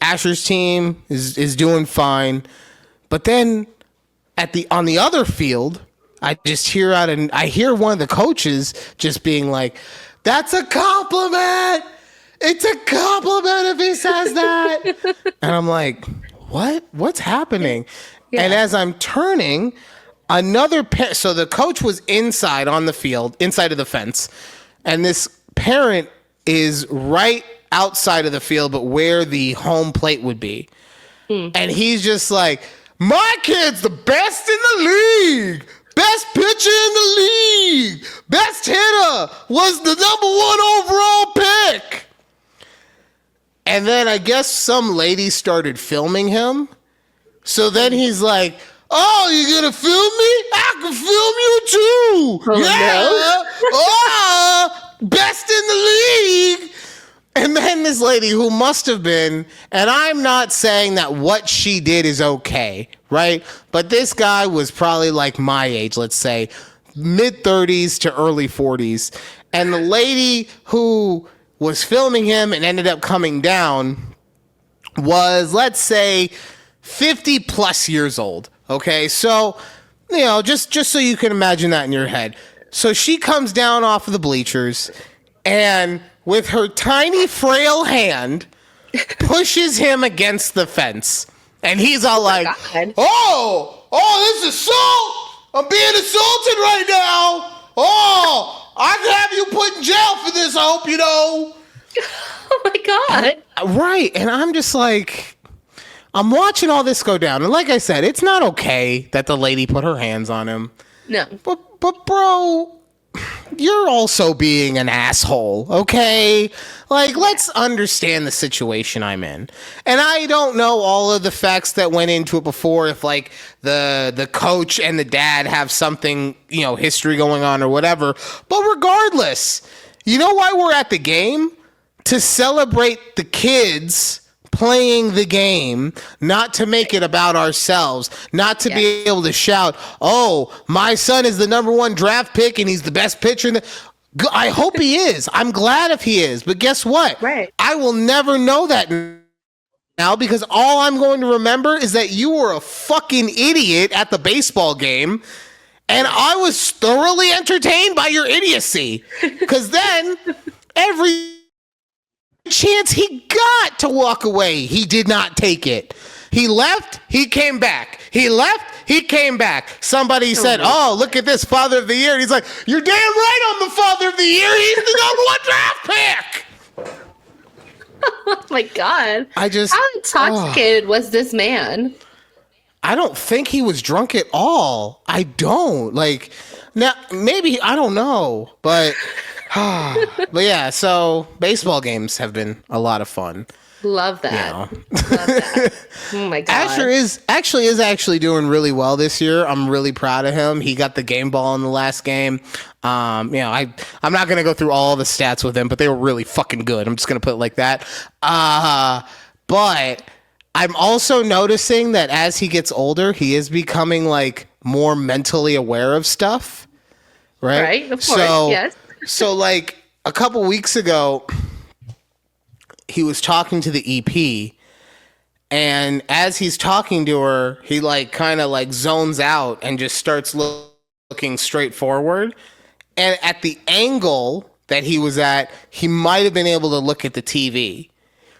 Asher's team is doing fine. But then on the other field, I hear one of the coaches just being like, "That's a compliment. It's a compliment if he says that." And I'm like, "What? What's happening?" Yeah. And as I'm turning, so the coach was inside on the field, inside of the fence, and this parent is right outside of the field, but where the home plate would be. And he's just like, "My kid's the best in the league. Best pitcher in the league. Best hitter. Was the #1 overall pick." And then I guess some lady started filming him. So then he's like, "Oh, you gonna film me? I can film you too." Oh, yeah. No. Oh, best in the league. And then this lady who must have been, and I'm not saying that what she did is okay, right? But this guy was probably like my age, let's say, mid-30s to early 40s. And the lady who was filming him and ended up coming down was, let's say, 50 plus years old. Okay, so, just so you can imagine that in your head. So she comes down off of the bleachers and with her tiny, frail hand, pushes him against the fence. And he's all like, "Oh, this is assault! I'm being assaulted right now! Oh, I can have you put in jail for this, I hope you know." Oh my God. Right, and I'm just like, I'm watching all this go down. And like I said, it's not okay that the lady put her hands on him. No. But bro, you're also being an asshole, okay? Like, let's understand the situation I'm in. And I don't know all of the facts that went into it before, if like the coach and the dad have something, history going on or whatever. But regardless, you know why we're at the game? To celebrate the kids playing the game, not to make it about ourselves, not to be able to shout, "Oh, my son is the #1 draft pick and he's the best pitcher." I hope he is. I'm glad if he is. But guess what? Right. I will never know that now because all I'm going to remember is that you were a fucking idiot at the baseball game and I was thoroughly entertained by your idiocy. Because then every chance he got to walk away, he did not take it. He left, he came back. He left, he came back. Somebody said, "Oh, look at this, Father of the Year." And he's like, "You're damn right I'm the Father of the Year. He's the #1 draft pick." Oh my God. How intoxicated was this man? I don't think he was drunk at all. I don't. Like, now, maybe, I don't know. But yeah, so baseball games have been a lot of fun. Love that. Love that. Oh my God. Asher is actually doing really well this year. I'm really proud of him. He got the game ball in the last game. I'm not gonna go through all the stats with him, but they were really fucking good. I'm just gonna put it like that. But I'm also noticing that as he gets older, he is becoming like more mentally aware of stuff. Right? Of course, yes. So like a couple weeks ago, he was talking to the EP, and as he's talking to her, he like kind of like zones out and just starts looking straight forward. And at the angle that he was at, he might have been able to look at the TV.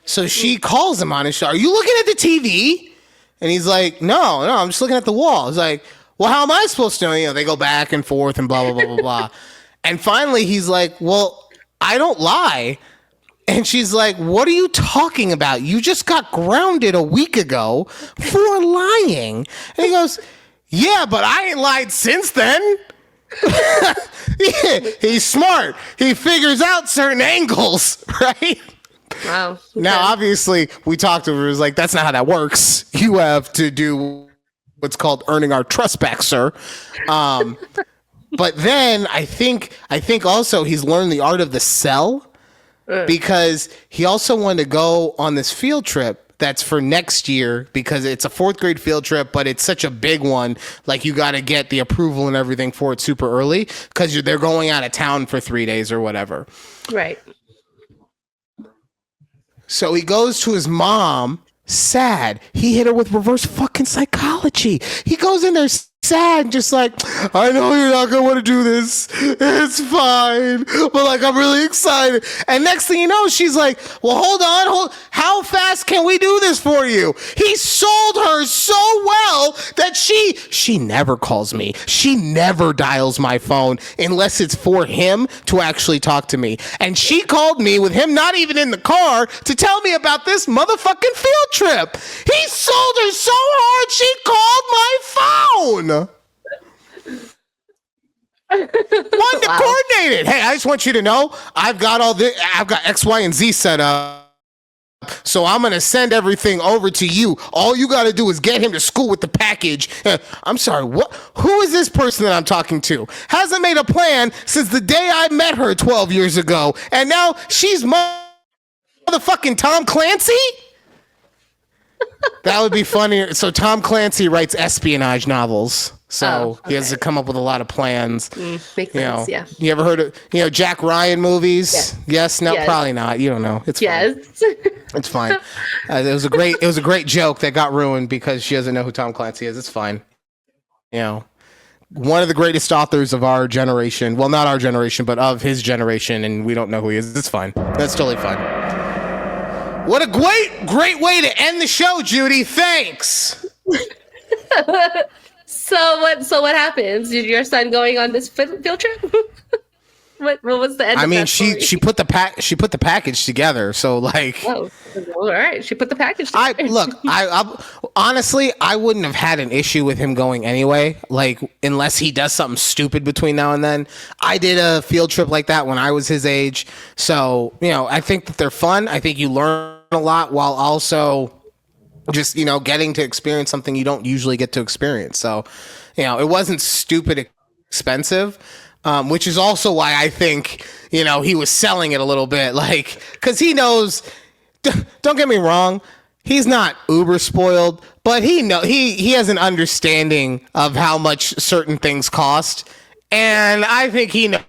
So she calls him on his shoulder, "Are you looking at the TV?" And he's like, No, I'm just looking at the wall. He's like, "Well, how am I supposed to know?" They go back and forth and blah, blah, blah, blah, blah. And finally he's like, "Well, I don't lie." And she's like, "What are you talking about? You just got grounded a week ago for lying." And he goes, "Yeah, but I ain't lied since then." Yeah, he's smart. He figures out certain angles, right? Wow. Okay. Now, obviously, we talked to her. It was like, that's not how that works. You have to do what's called earning our trust back, sir. But then I think also he's learned the art of the sell because he also wanted to go on this field trip that's for next year because it's a 4th grade field trip, but it's such a big one. Like you got to get the approval and everything for it super early because they're going out of town for 3 days or whatever. Right. So he goes to his mom sad. He hit her with reverse fucking psychology. He goes in there sad, just like, I know you're not gonna want to do this. It's fine, but like I'm really excited. And next thing you know, she's like, well, hold on, how fast can we do this for you? He sold her so well that she never calls me. She never dials my phone unless it's for him to actually talk to me. And she called me with him not even in the car to tell me about this motherfucking field trip. He sold her so hard she called my phone. One to coordinate it. Hey, I just want you to know I've got X, Y, and Z set up. So I'm going to send everything over to you. All you got to do is get him to school with the package. I'm sorry, what? Who is this person that I'm talking to? Hasn't made a plan since the day I met her 12 years ago. And now she's motherfucking Tom Clancy? That would be funnier. So Tom Clancy writes espionage novels. So he has to come up with a lot of plans. Makes sense, yeah. You ever heard of, Jack Ryan movies? Yeah. Yes? No, yes. Probably not. You don't know. It's fine. It's fine. It was a great joke that got ruined because she doesn't know who Tom Clancy is. It's fine. One of the greatest authors of our generation. Well, not our generation, but of his generation, and we don't know who he is. It's fine. That's totally fine. What a great way to end the show, Judy. Thanks. So what happens? Did your son going on this field trip? What was the end? I mean, she put the package together. So like, all right, she put the package together. I honestly, I wouldn't have had an issue with him going anyway. Like, unless he does something stupid between now and then. I did a field trip like that when I was his age. So I think that they're fun. I think you learn a lot while also just getting to experience something you don't usually get to experience. So it wasn't stupid expensive, which is also why I think he was selling it a little bit, like, because he knows, don't get me wrong, he's not uber spoiled, but he has an understanding of how much certain things cost, and I think he knows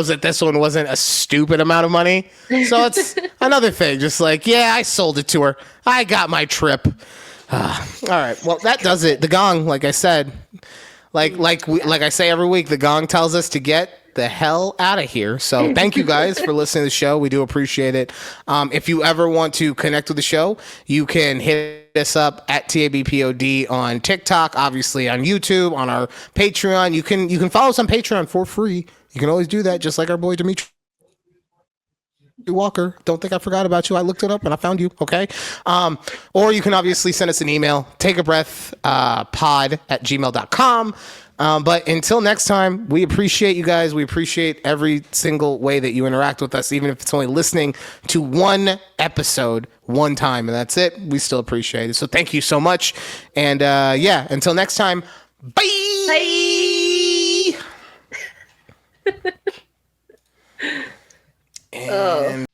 that this one wasn't a stupid amount of money. So it's another thing. Just like, yeah, I sold it to her. I got my trip. All right. Well, that does it. The gong, like I said, like I say every week, the gong tells us to get the hell out of here. So thank you guys for listening to the show. We do appreciate it. If you ever want to connect with the show, you can hit us up at TABPOD on TikTok, obviously on YouTube, on our Patreon. You can follow us on Patreon for free. You can always do that, just like our boy Dimitri Walker. Don't think I forgot about you. I looked it up and I found you. Okay. Or you can obviously send us an email, takeabreathpod@gmail.com. But until next time, we appreciate you guys. We appreciate every single way that you interact with us, even if it's only listening to one episode one time and that's it. We still appreciate it. So thank you so much. And until next time, bye. Bye. And